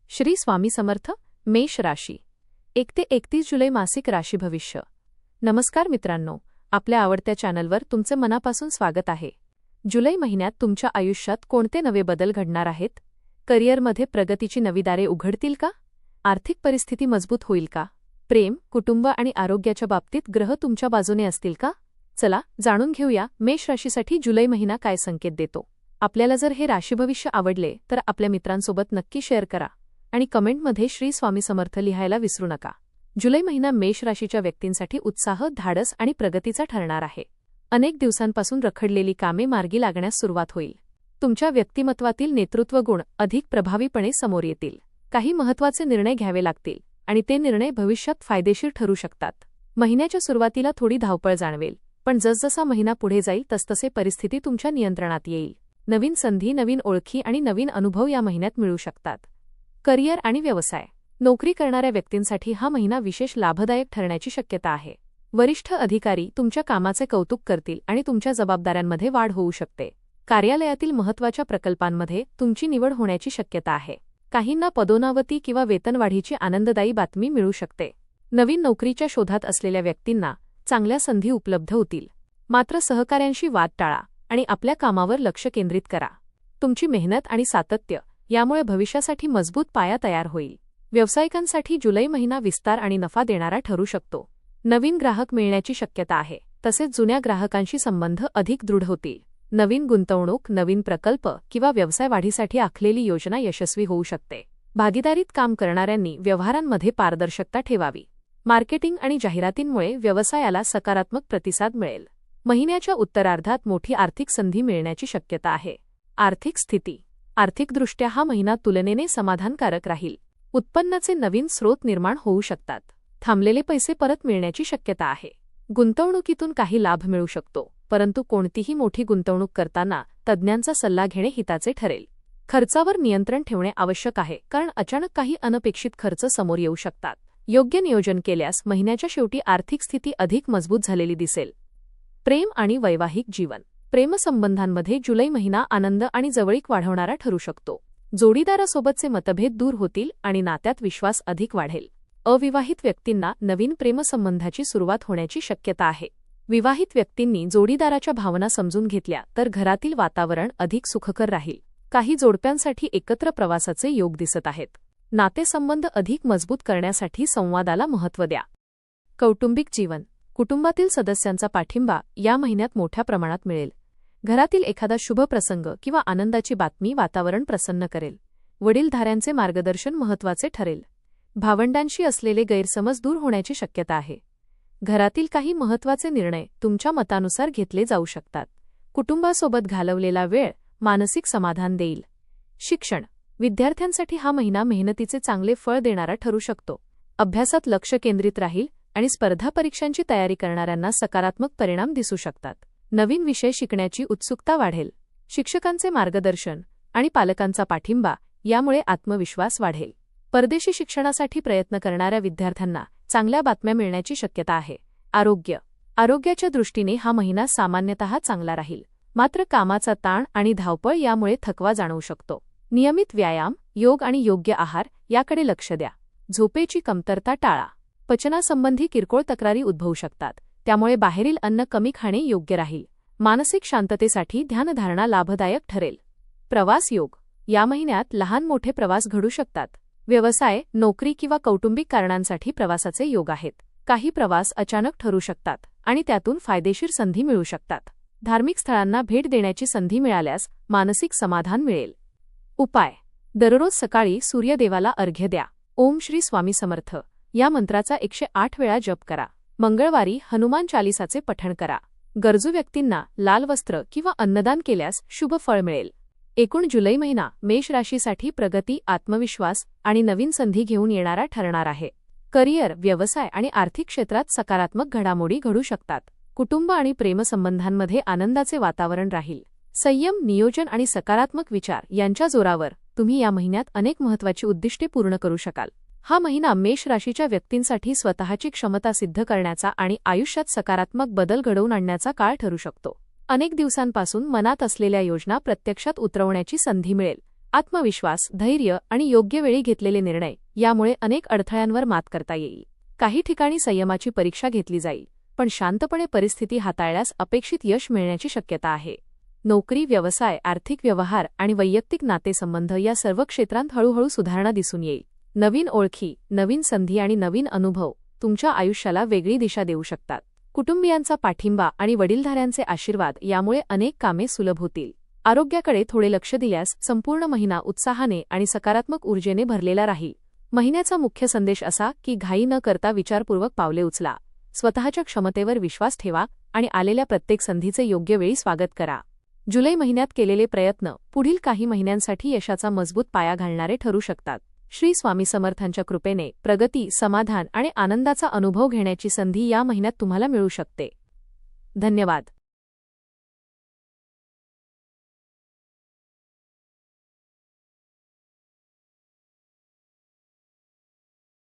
श्री स्वामी समर्थ. मेष राशी 1 ते 31 जुलै मासिक राशी भविष्य. नमस्कार मित्रांनो, आपल्या आवडत्या चॅनलवर तुमचे मनापासून स्वागत आहे. जुलै महिन्यात तुमच्या आयुष्यात कोणते नवे बदल घडणार आहेत? करिअरमध्ये प्रगतीची नवी दारे उघडतील का? आर्थिक परिस्थिती मजबूत होईल का? प्रेम, कुटुंब आणि आरोग्याच्या बाबतीत ग्रह तुमच्या बाजूने असतील का? चला जाणून घेऊया मेष राशीसाठी जुलै महिना काय संकेत देतो. आपल्याला जर हे राशी भविष्य आवडले तर आपल्या मित्रांसोबत नक्की शेअर करा आणि कमेंटमध्ये श्री स्वामी समर्थ लिहायला विसरू नका. जुलै महिना मेष राशीच्या व्यक्तींसाठी उत्साह, धाडस आणि प्रगतीचा ठरणार आहे. अनेक दिवसांपासून रखडलेली कामे मार्गी लागण्यास सुरुवात होईल. तुमच्या व्यक्तिमत्वातील नेतृत्व गुण अधिक प्रभावीपणे समोर येतील. काही महत्त्वाचे निर्णय घ्यावे लागतील आणि ते निर्णय भविष्यात फायदेशीर ठरू शकतात. महिन्याच्या सुरुवातीला थोडी धावपळ जाणवेल, पण जसजसा महिना पुढे जाईल तसतसे परिस्थिती तुमच्या नियंत्रणात येईल. नवीन संधी, नवीन ओळखी आणि नवीन अनुभव या महिन्यात मिळू शकतात. करिअर आणि व्यवसाय. नोकरी करणाऱ्या व्यक्तींसाठी हा महिना विशेष लाभदायक ठरण्याची शक्यता आहे. वरिष्ठ अधिकारी तुमच्या कामाचे कौतुक करतील आणि तुमच्या जबाबदाऱ्यांमध्ये वाढ होऊ शकते. कार्यालयातील महत्त्वाच्या प्रकल्पांमध्ये तुमची निवड होण्याची शक्यता आहे. काहींना पदोन्नती किंवा वेतनवाढीची आनंददायी बातमी मिळू शकते. नवीन नोकरीच्या शोधात असलेल्या व्यक्तींना चांगल्या संधी उपलब्ध होतील. मात्र सहकाऱ्यांशी वाद टाळा आणि आपल्या कामावर लक्ष केंद्रित करा. तुमची मेहनत आणि सातत्य यामुळे भविष्यासाठी मजबूत पाया तयार होईल. व्यावसायिकांसाठी जुलै महिना विस्तार आणि नफा देणारा ठरू शकतो. नवीन ग्राहक मिळण्याची शक्यता आहे, तसेच जुन्या ग्राहकांशी संबंध अधिक दृढ होतील. नवीन गुंतवणूक, नवीन प्रकल्प किंवा व्यवसाय वाढीसाठी आखलेली योजना यशस्वी होऊ शकते. भागीदारीत काम करणाऱ्यांनी व्यवहारांमध्ये पारदर्शकता ठेवावी. मार्केटिंग आणि जाहिरातींमुळे व्यवसायाला सकारात्मक प्रतिसाद मिळेल. महिन्याच्या उत्तरार्धात मोठी आर्थिक संधी मिळण्याची शक्यता आहे. आर्थिक स्थिती. आर्थिकदृष्ट्या हा महिना तुलनेने समाधानकारक राहील. उत्पन्नाचे नवीन स्रोत निर्माण होऊ शकतात. थांबलेले पैसे परत मिळण्याची शक्यता आहे. गुंतवणुकीतून काही लाभ मिळू शकतो, परंतु कोणतीही मोठी गुंतवणूक करताना तज्ज्ञांचा सल्ला घेणे हिताचे ठरेल. खर्चावर नियंत्रण ठेवणे आवश्यक आहे, कारण अचानक काही अनपेक्षित खर्च समोर येऊ शकतात. योग्य नियोजन केल्यास महिन्याच्या शेवटी आर्थिक स्थिती अधिक मजबूत झालेली दिसेल. प्रेम आणि वैवाहिक जीवन. प्रेमसंबंधांमध्ये जुलै महिना आनंद आणि जवळीक वाढवणारा ठरू शकतो. जोडीदारासोबतचे मतभेद दूर होतील आणि नात्यात विश्वास अधिक वाढेल. अविवाहित व्यक्तींना नवीन प्रेमसंबंधाची सुरुवात होण्याची शक्यता आहे. विवाहित व्यक्तींनी जोडीदाराच्या भावना समजून घेतल्या तर घरातील वातावरण अधिक सुखकर राहील. काही जोडप्यांसाठी एकत्र प्रवासाचे योग दिसत आहेत. नातेसंबंध अधिक मजबूत करण्यासाठी संवादाला महत्त्व द्या. कौटुंबिक जीवन. कुटुंबातील सदस्यांचा पाठिंबा या महिन्यात मोठ्या प्रमाणात मिळेल. घरातील एखादा शुभ प्रसंग किंवा आनंदाची बातमी वातावरण प्रसन्न करेल. वडीलधाऱ्यांचे मार्गदर्शन महत्त्वाचे ठरेल. भावंडांशी असलेले गैरसमज दूर होण्याची शक्यता आहे. घरातील काही महत्त्वाचे निर्णय तुमच्या मतानुसार घेतले जाऊ शकतात. कुटुंबासोबत घालवलेला वेळ मानसिक समाधान देईल. शिक्षण. विद्यार्थ्यांसाठी हा महिना मेहनतीचे चांगले फळ देणारा ठरू शकतो. अभ्यासात लक्ष केंद्रित राहील आणि स्पर्धा परीक्षांची तयारी करणाऱ्यांना सकारात्मक परिणाम दिसू शकतात. नवीन विषय शिकण्याची उत्सुकता वाढेल. शिक्षकांचे मार्गदर्शन आणि पालकांचा पाठिंबा यामुळे आत्मविश्वास वाढेल. परदेशी शिक्षणासाठी प्रयत्न करणाऱ्या विद्यार्थ्यांना चांगल्या बातम्या मिळण्याची शक्यता आहे. आरोग्य. आरोग्याच्या दृष्टीने हा महिना सामान्यतः चांगला राहील, मात्र कामाचा ताण आणि धावपळ यामुळे थकवा जाणवू शकतो. नियमित व्यायाम, योग आणि योग्य आहार याकडे लक्ष द्या. झोपेची कमतरता टाळा. पचनासंबंधी किरकोळ तक्रारी उद्भवू शकतात, त्यामुळे बाहेरील अन्न कमी खाणे योग्य राहील. मानसिक शांततेसाठी ध्यानधारणा लाभदायक ठरेल. प्रवास योग. या महिन्यात लहान मोठे प्रवास घडू शकतात. व्यवसाय, नोकरी किंवा कौटुंबिक कारणांसाठी प्रवासाचे योग आहेत. काही प्रवास अचानक ठरू शकतात आणि त्यातून फायदेशीर संधी मिळू शकतात. धार्मिक स्थळांना भेट देण्याची संधी मिळाल्यास मानसिक समाधान मिळेल. उपाय. दररोज सकाळी सूर्यदेवाला अर्घ्य द्या. ओम श्री स्वामी समर्थ या मंत्राचा 108 वेळा जप करा. मंगळवारी हनुमान चालिसाचे पठण करा. गरजू व्यक्तींना लाल वस्त्र किंवा अन्नदान केल्यास शुभ फळ मिळेल. एकूण जुलै महिना मेष राशीसाठी प्रगती, आत्मविश्वास आणि नवीन संधी घेऊन येणारा ठरणार आहे. करिअर, व्यवसाय आणि आर्थिक क्षेत्रात सकारात्मक घडामोडी घडू शकतात. कुटुंब आणि प्रेमसंबंधांमध्ये आनंदाचे वातावरण राहील. संयम, नियोजन आणि सकारात्मक विचार यांच्या जोरावर तुम्ही या महिन्यात अनेक महत्त्वाची उद्दिष्टे पूर्ण करू शकाल. हा महिना मेष राशीच्या व्यक्तींसाठी स्वतःची क्षमता सिद्ध करण्याचा आणि आयुष्यात सकारात्मक बदल घडवून आणण्याचा काळ ठरू शकतो. अनेक दिवसांपासून मनात असलेल्या योजना प्रत्यक्षात उतरवण्याची संधी मिळेल आत्मविश्वास, धैर्य आणि योग्य वेळी घेतलेले निर्णय यामुळे अनेक अडथळ्यांवर मात करता येईल. काही ठिकाणी संयमाची परीक्षा घेतली जाईल, पण शांतपणे परिस्थिती हाताळल्यास अपेक्षित यश मिळण्याची शक्यता आहे. नोकरी, व्यवसाय, आर्थिक व्यवहार आणि वैयक्तिक नातेसंबंध या सर्व क्षेत्रांत हळूहळू सुधारणा दिसून येईल. नवीन ओळखी, नवीन संधी आणि नवीन अनुभव तुमच्या आयुष्याला वेगळी दिशा देऊ शकतात. कुटुंबियांचा पाठिंबा आणि वडीलधाऱ्यांचे आशीर्वाद यामुळे अनेक कामे सुलभ होतील. आरोग्याकडे थोडे लक्ष दिल्यास संपूर्ण महिना उत्साहाने आणि सकारात्मक ऊर्जेने भरलेला राहील. महिन्याचा मुख्य संदेश असा की घाई न करता विचारपूर्वक पावले उचला, स्वतःच्या क्षमतेवर विश्वास ठेवा आणि आलेल्या प्रत्येक संधीचे योग्य वेळी स्वागत करा. जुलै महिन्यात केलेले प्रयत्न पुढील काही महिन्यांसाठी यशाचा मजबूत पाया घालणारे ठरू शकतात. श्री स्वामी समर्थांच्या कृपेने प्रगती, समाधान आणि आनंदाचा अनुभव घेण्याची संधी या महिन्यात तुम्हाला मिळू शकते. धन्यवाद.